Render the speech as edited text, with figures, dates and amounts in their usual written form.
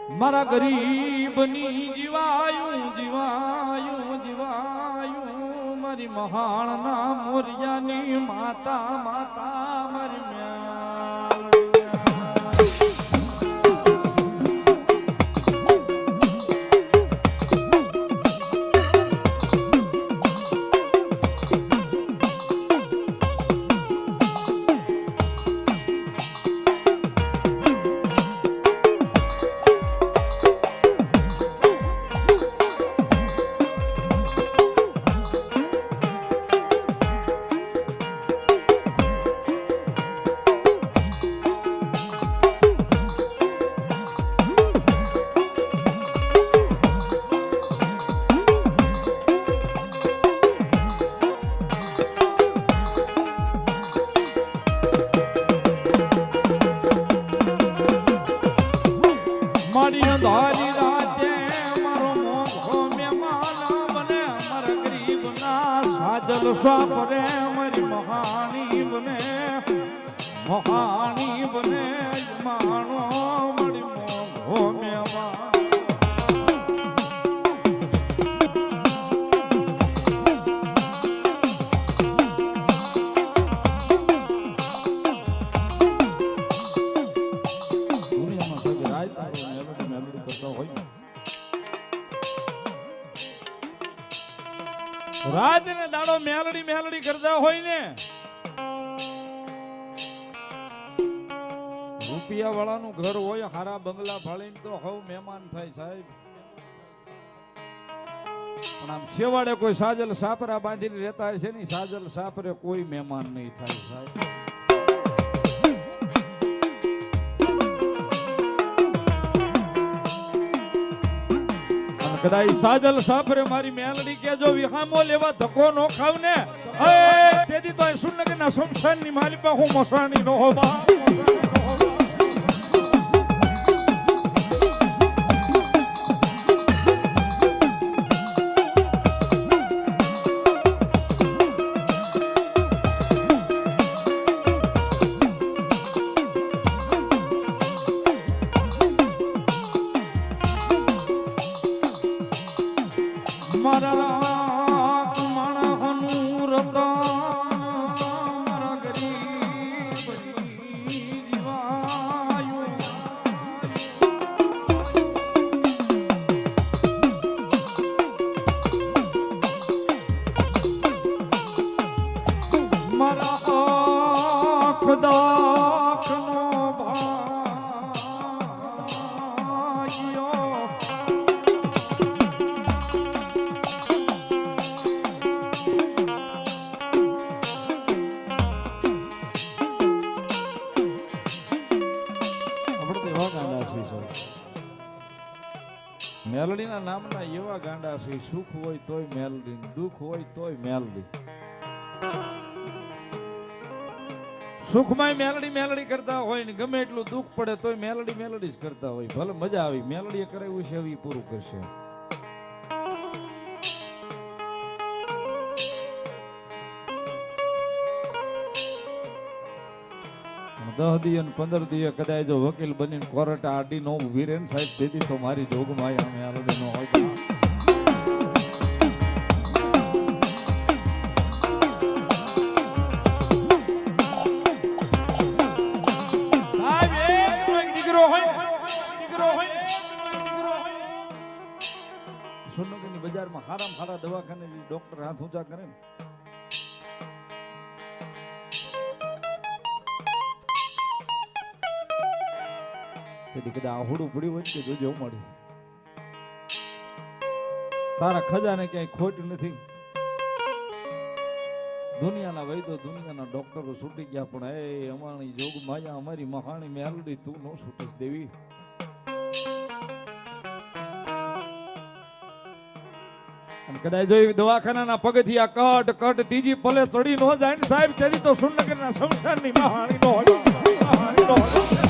મારા ગરીબની જીવાયું જીવાયું જીવાયું મારી મહાણના મોરિયાની માતા માતા મારી ધારી રાતે મારો મોઘો મહેમાન બને મારા ગરીબ ના સાજલ સાપરે મારી મહાણી બને માણો મારી મોઘો મહેમાન રાત ને દાડો મેલડી મેલડી કરતા હોય ને રૂપિયા વાળાનું ઘર હોય હારા બંગલા ફાળીને તો હવ મહેમાન થાય સાહેબ પણ આમ શેવાડે કોઈ સાજલ સાપરા બાંધીને રહેતા હશે ને સાજલ સાપરે કોઈ મહેમાન નહીં થાય સાહેબ કદાચ સાજલ સાપરે મારી મેલડી કે જો વિહામો લેવા ધક્કો નો ખાવ ને તેથી તો સુનગર ના શમશાન ની મારી પાસે હું મસાણી નો હો બા મેલડી ના નામના એવા ગાંડા છે સુખ હોય તોય મેલડી દુઃખ હોય તોય મેલડી સુખમાં મેલડી મેલડી કરતા હોય ને ગમે એટલું દુઃખ પડે તોય મેલડી મેલડી જ કરતા હોય ભલે મજા આવી મેલડી કરાવ્યું છે હવે પૂરું કરશે 10 દી અને 15 દી કદાચ જો વકીલ બનીને કોર્ટ આડી નો ઉભી રહે ને સાહેબ તેથી તો મારી જોગમાં અમે આલોડી નો હોય સુનગરની બજારમાં હારામાં હારા દવાખાને ડોક્ટર હાથ ઊંચા કરે ને કદાચ આહુડું પડ્યું હોય કે જોજો મળ્યું તારા ખજાને ક્યાંય ખોટ નથી દુનિયાના વૈદો દુનિયાના ડોક્ટરો છૂટી ગયા પણ એ અમારી જોગ માયા અમારી મહાણી મેલડી તું નો છૂટસ દેવી અને કદાચ જો દવાખાનાના પગથિયા કટ કટ ત્રીજી પલે ચડી ન જાય ને સાહેબ તેથી તો સુનગરના શમશાનની મહાણી નો હોય